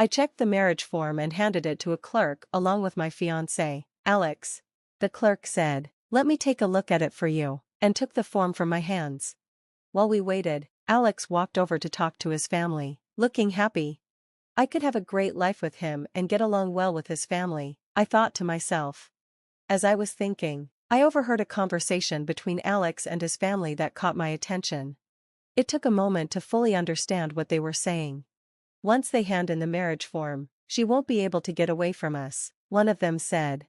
I checked the marriage form and handed it to a clerk along with my fiancé, Alex. The clerk said, "Let me take a look at it for you," and took the form from my hands. While we waited, Alex walked over to talk to his family, looking happy. I could have a great life with him and get along well with his family, I thought to myself. As I was thinking, I overheard a conversation between Alex and his family that caught my attention. It took a moment to fully understand what they were saying. "Once they hand in the marriage form, she won't be able to get away from us," one of them said.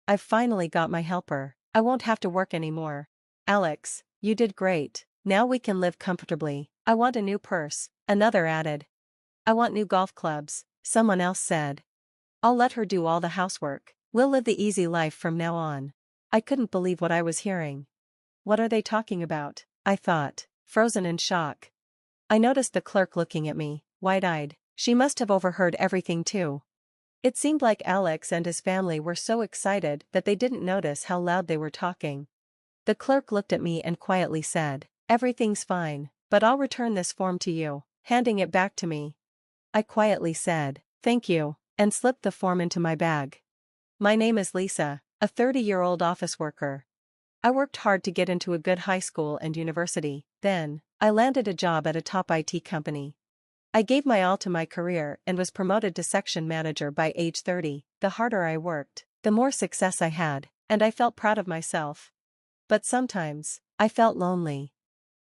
"I've finally got my helper. I won't have to work anymore. Alex, you did great. Now we can live comfortably." "I want a new purse," another added. "I want new golf clubs," someone else said. "I'll let her do all the housework. We'll live the easy life from now on." I couldn't believe what I was hearing. What are they talking about? I thought, frozen in shock. I noticed the clerk looking at me, wide-eyed. She must have overheard everything too. It seemed like Alex and his family were so excited that they didn't notice how loud they were talking. The clerk looked at me and quietly said, "Everything's fine, but I'll return this form to you," handing it back to me. I quietly said, "Thank you," and slipped the form into my bag. My name is Lisa, a 30-year-old office worker. I worked hard to get into a good high school and university, then, I landed a job at a top IT company. I gave my all to my career and was promoted to section manager by age 30. The harder I worked, the more success I had, and I felt proud of myself. But sometimes, I felt lonely.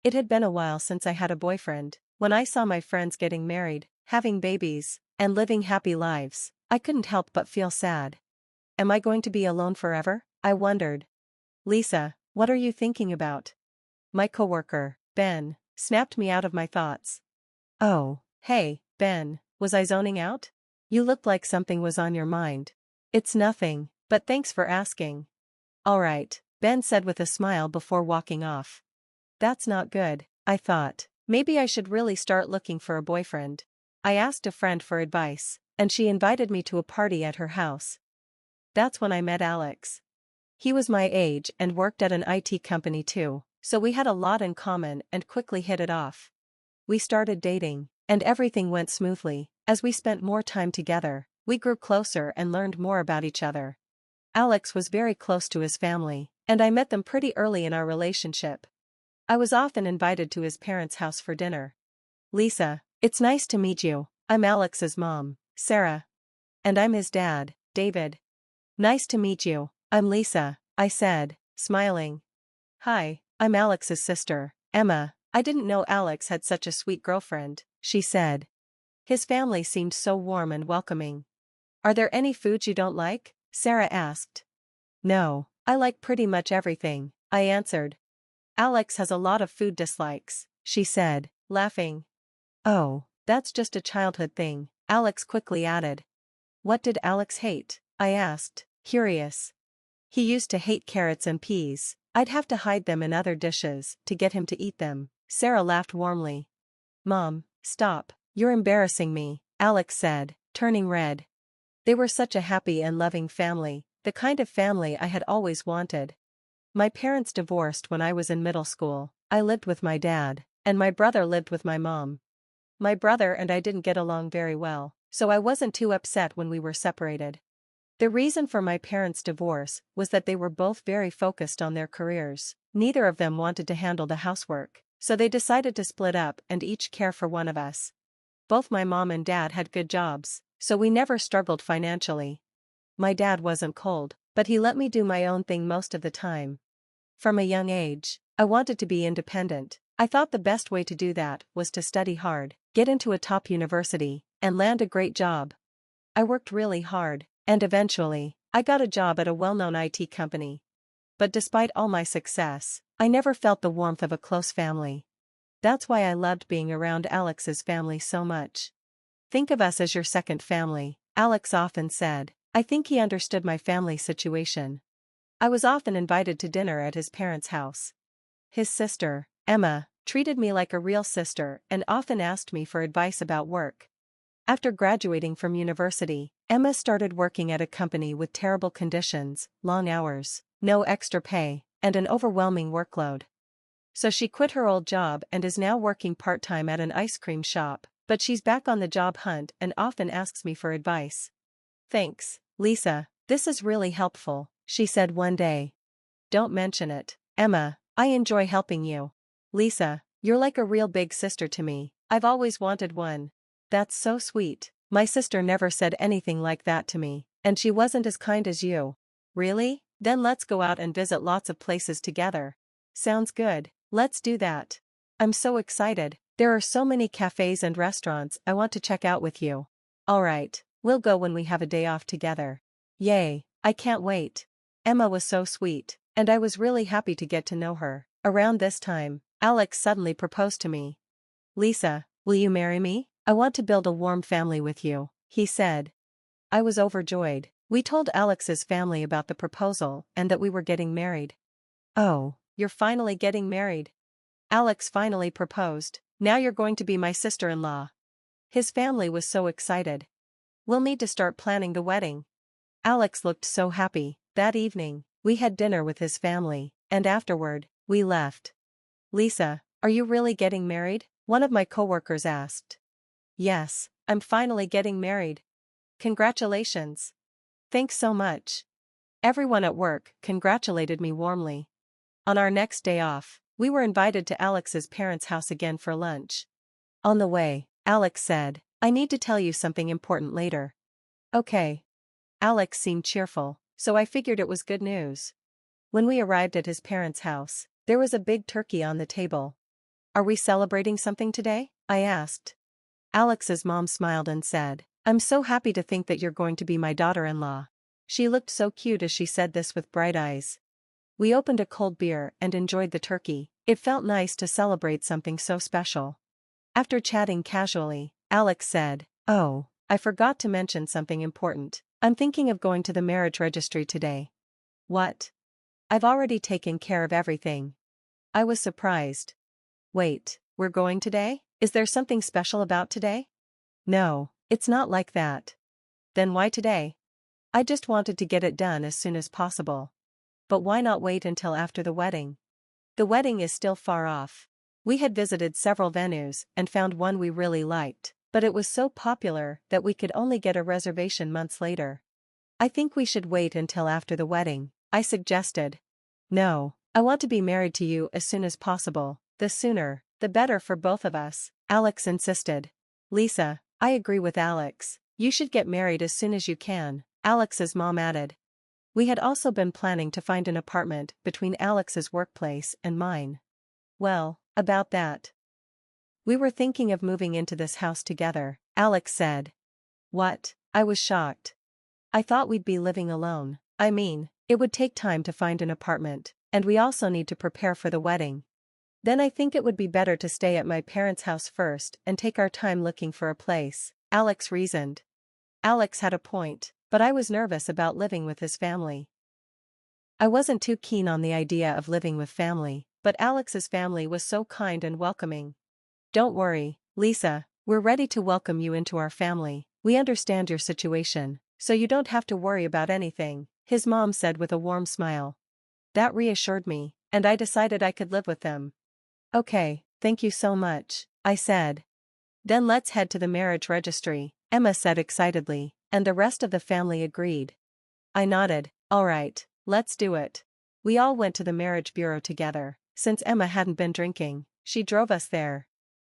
It had been a while since I had a boyfriend. When I saw my friends getting married, having babies, and living happy lives, I couldn't help but feel sad. Am I going to be alone forever? I wondered. "Lisa, what are you thinking about?" My coworker, Ben, snapped me out of my thoughts. "Oh, hey, Ben, was I zoning out? You looked like something was on your mind." "It's nothing, but thanks for asking." "All right," Ben said with a smile before walking off. That's not good, I thought. Maybe I should really start looking for a boyfriend. I asked a friend for advice, and she invited me to a party at her house. That's when I met Alex. He was my age and worked at an IT company too, so we had a lot in common and quickly hit it off. We started dating, and everything went smoothly. As we spent more time together, we grew closer and learned more about each other. Alex was very close to his family, and I met them pretty early in our relationship. I was often invited to his parents' house for dinner. "Lisa, it's nice to meet you. I'm Alex's mom, Sarah. And I'm his dad, David." "Nice to meet you, I'm Lisa," I said, smiling. "Hi, I'm Alex's sister, Emma. I didn't know Alex had such a sweet girlfriend," she said. His family seemed so warm and welcoming. "Are there any foods you don't like?" Sarah asked. "No, I like pretty much everything," I answered. "Alex has a lot of food dislikes," she said, laughing. "Oh, that's just a childhood thing," Alex quickly added. "What did Alex hate?" I asked, curious. "He used to hate carrots and peas. I'd have to hide them in other dishes to get him to eat them." Sarah laughed warmly. "Mom, stop, you're embarrassing me," Alex said, turning red. They were such a happy and loving family, the kind of family I had always wanted. My parents divorced when I was in middle school. I lived with my dad, and my brother lived with my mom. My brother and I didn't get along very well, so I wasn't too upset when we were separated. The reason for my parents' divorce was that they were both very focused on their careers. Neither of them wanted to handle the housework, so they decided to split up and each care for one of us. Both my mom and dad had good jobs, so we never struggled financially. My dad wasn't cold, but he let me do my own thing most of the time. From a young age, I wanted to be independent. I thought the best way to do that was to study hard, get into a top university, and land a great job. I worked really hard, and eventually, I got a job at a well-known IT company. But despite all my success, I never felt the warmth of a close family. That's why I loved being around Alex's family so much. "Think of us as your second family," Alex often said. I think he understood my family situation. I was often invited to dinner at his parents' house. His sister, Emma, treated me like a real sister and often asked me for advice about work. After graduating from university, Emma started working at a company with terrible conditions, long hours, no extra pay, and an overwhelming workload. So she quit her old job and is now working part-time at an ice cream shop. But she's back on the job hunt and often asks me for advice. Thanks, Lisa, this is really helpful, she said one day. Don't mention it, Emma, I enjoy helping you. Lisa, you're like a real big sister to me, I've always wanted one. That's so sweet, my sister never said anything like that to me, and she wasn't as kind as you. Really? Then let's go out and visit lots of places together. Sounds good, let's do that. I'm so excited, there are so many cafes and restaurants I want to check out with you. Alright, we'll go when we have a day off together. Yay, I can't wait. Emma was so sweet, and I was really happy to get to know her. Around this time, Alex suddenly proposed to me. Lisa, will you marry me? I want to build a warm family with you, he said. I was overjoyed. We told Alex's family about the proposal and that we were getting married. Oh, you're finally getting married. Alex finally proposed. Now you're going to be my sister-in-law. His family was so excited. We'll need to start planning the wedding. Alex looked so happy. That evening, we had dinner with his family, and afterward, we left. Lisa, are you really getting married? One of my coworkers asked. Yes, I'm finally getting married. Congratulations. Thanks so much. Everyone at work congratulated me warmly. On our next day off, we were invited to Alex's parents' house again for lunch. On the way, Alex said, I need to tell you something important later. Okay. Alex seemed cheerful, so I figured it was good news. When we arrived at his parents' house, there was a big turkey on the table. Are we celebrating something today? I asked. Alex's mom smiled and said, I'm so happy to think that you're going to be my daughter-in-law. She looked so cute as she said this with bright eyes. We opened a cold beer and enjoyed the turkey. It felt nice to celebrate something so special. After chatting casually, Alex said, Oh, I forgot to mention something important. I'm thinking of going to the marriage registry today. What? I've already taken care of everything. I was surprised. Wait, we're going today? Is there something special about today? No, it's not like that. Then why today? I just wanted to get it done as soon as possible. But why not wait until after the wedding? The wedding is still far off. We had visited several venues and found one we really liked, but it was so popular that we could only get a reservation months later. I think we should wait until after the wedding, I suggested. No, I want to be married to you as soon as possible, the sooner, the better for both of us, Alex insisted. Lisa, I agree with Alex. You should get married as soon as you can, Alex's mom added. We had also been planning to find an apartment between Alex's workplace and mine. Well, about that. We were thinking of moving into this house together, Alex said. What? I was shocked. I thought we'd be living alone. I mean, it would take time to find an apartment, and we also need to prepare for the wedding. Then I think it would be better to stay at my parents' house first and take our time looking for a place, Alex reasoned. Alex had a point, but I was nervous about living with his family. I wasn't too keen on the idea of living with family, but Alex's family was so kind and welcoming. Don't worry, Lisa, we're ready to welcome you into our family. We understand your situation, so you don't have to worry about anything, his mom said with a warm smile. That reassured me, and I decided I could live with them. Okay, thank you so much, I said. Then let's head to the marriage registry, Emma said excitedly, and the rest of the family agreed. I nodded, all right, let's do it. We all went to the marriage bureau together. Since Emma hadn't been drinking, she drove us there.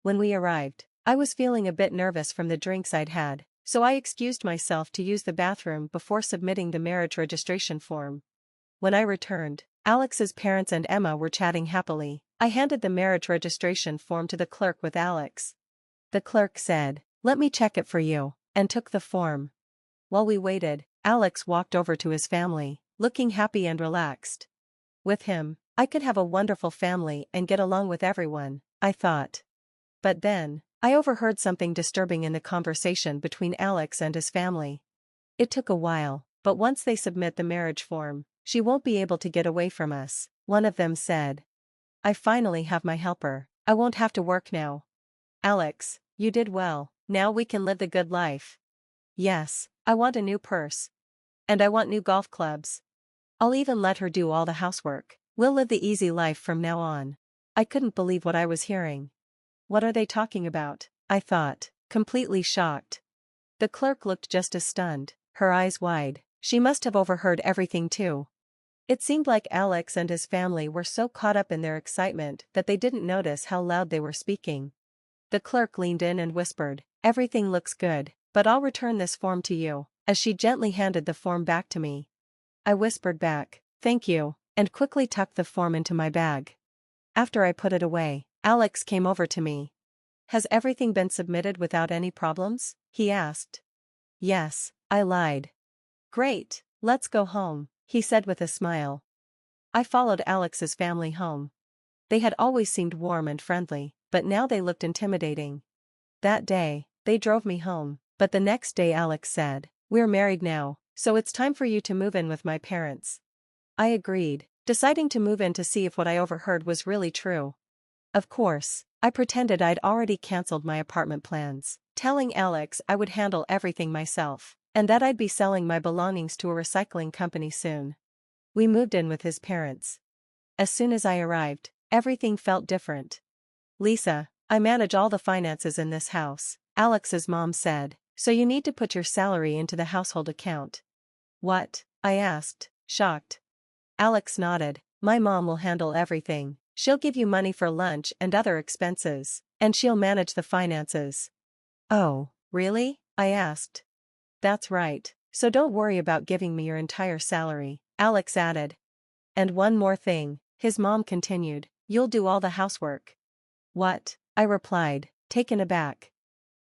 When we arrived, I was feeling a bit nervous from the drinks I'd had, so I excused myself to use the bathroom before submitting the marriage registration form. When I returned, Alex's parents and Emma were chatting happily. I handed the marriage registration form to the clerk with Alex. The clerk said, "Let me check it for you," and took the form. While we waited, Alex walked over to his family, looking happy and relaxed. With him, I could have a wonderful family and get along with everyone, I thought. But then, I overheard something disturbing in the conversation between Alex and his family. It took a while, but once they submit the marriage form, she won't be able to get away from us, one of them said. I finally have my helper. I won't have to work now. Alex, you did well. Now we can live the good life. Yes, I want a new purse. And I want new golf clubs. I'll even let her do all the housework. We'll live the easy life from now on. I couldn't believe what I was hearing. What are they talking about? I thought. completely shocked. The clerk looked just as stunned, her eyes wide. She must have overheard everything too. It seemed like Alex and his family were so caught up in their excitement that they didn't notice how loud they were speaking. The clerk leaned in and whispered, "Everything looks good, but I'll return this form to you," as she gently handed the form back to me. I whispered back, "Thank you," and quickly tucked the form into my bag. After I put it away, Alex came over to me. "Has everything been submitted without any problems?" he asked. "Yes," I lied. "Great, let's go home," he said with a smile. I followed Alex's family home. They had always seemed warm and friendly, but now they looked intimidating. That day, they drove me home, but the next day Alex said, "We're married now, so it's time for you to move in with my parents." I agreed, deciding to move in to see if what I overheard was really true. Of course, I pretended I'd already canceled my apartment plans, telling Alex I would handle everything myself, and that I'd be selling my belongings to a recycling company soon. We moved in with his parents. As soon as I arrived, everything felt different. "Lisa, I manage all the finances in this house," Alex's mom said, "so you need to put your salary into the household account." "What?" I asked, shocked. Alex nodded, "My mom will handle everything. She'll give you money for lunch and other expenses, and she'll manage the finances." "Oh, really?" I asked. "That's right, so don't worry about giving me your entire salary," Alex added. "And one more thing," his mom continued, "you'll do all the housework." "What?" I replied, taken aback.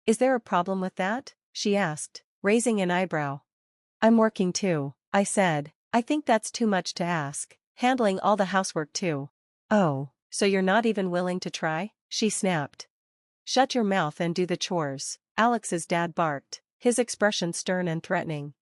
"Is there a problem with that?" she asked, raising an eyebrow. "I'm working too," I said. "I think that's too much to ask, handling all the housework too." "Oh, so you're not even willing to try?" she snapped. "Shut your mouth and do the chores," Alex's dad barked, his expression stern and threatening.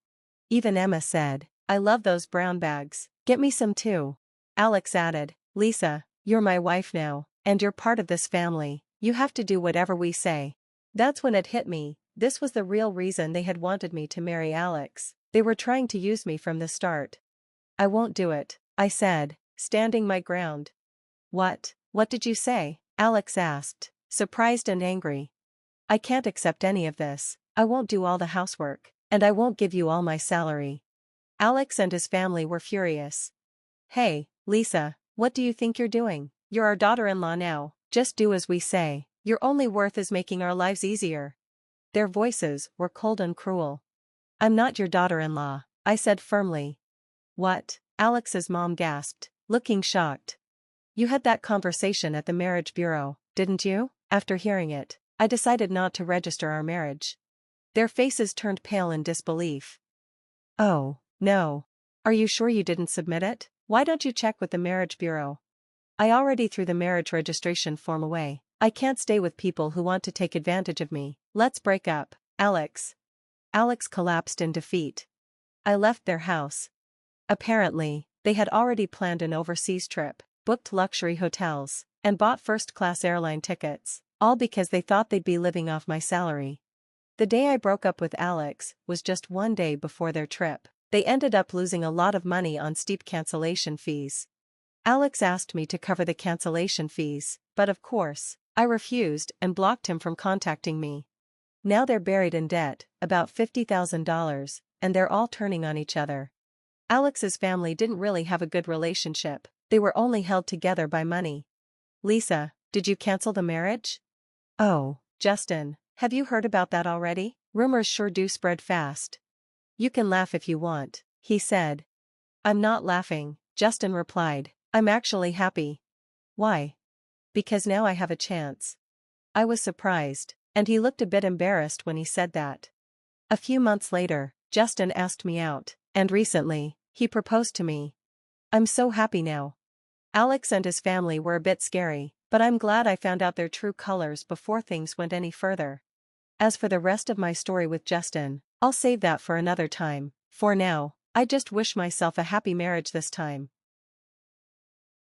Even Emma said, "I love those brown bags, get me some too." Alex added, "Lisa, you're my wife now, and you're part of this family, you have to do whatever we say." That's when it hit me, this was the real reason they had wanted me to marry Alex. They were trying to use me from the start. "I won't do it," I said, standing my ground. What did you say?" Alex asked, surprised and angry. "I can't accept any of this, I won't do all the housework, and I won't give you all my salary." Alex and his family were furious. "Hey, Lisa, what do you think you're doing? You're our daughter-in-law now, just do as we say, your only worth is making our lives easier." Their voices were cold and cruel. "I'm not your daughter-in-law," I said firmly. "What?" Alex's mom gasped, looking shocked. "You had that conversation at the marriage bureau, didn't you?" After hearing it, I decided not to register our marriage. Their faces turned pale in disbelief. "Oh, no. Are you sure you didn't submit it? Why don't you check with the marriage bureau?" "I already threw the marriage registration form away. I can't stay with people who want to take advantage of me. Let's break up, Alex." Alex collapsed in defeat. I left their house. Apparently, they had already planned an overseas trip, booked luxury hotels, and bought first-class airline tickets, all because they thought they'd be living off my salary. The day I broke up with Alex was just one day before their trip. They ended up losing a lot of money on steep cancellation fees. Alex asked me to cover the cancellation fees, but of course, I refused and blocked him from contacting me. Now they're buried in debt, about $50,000, and they're all turning on each other. Alex's family didn't really have a good relationship, they were only held together by money. "Lisa, did you cancel the marriage?" "Oh, Justin, have you heard about that already? Rumors sure do spread fast." "You can laugh if you want," he said. "I'm not laughing," Justin replied. "I'm actually happy." "Why?" "Because now I have a chance." I was surprised, and he looked a bit embarrassed when he said that. A few months later, Justin asked me out, and recently, he proposed to me. I'm so happy now. Alex and his family were a bit scary, but I'm glad I found out their true colors before things went any further. As for the rest of my story with Justin, I'll save that for another time. For now, I just wish myself a happy marriage this time.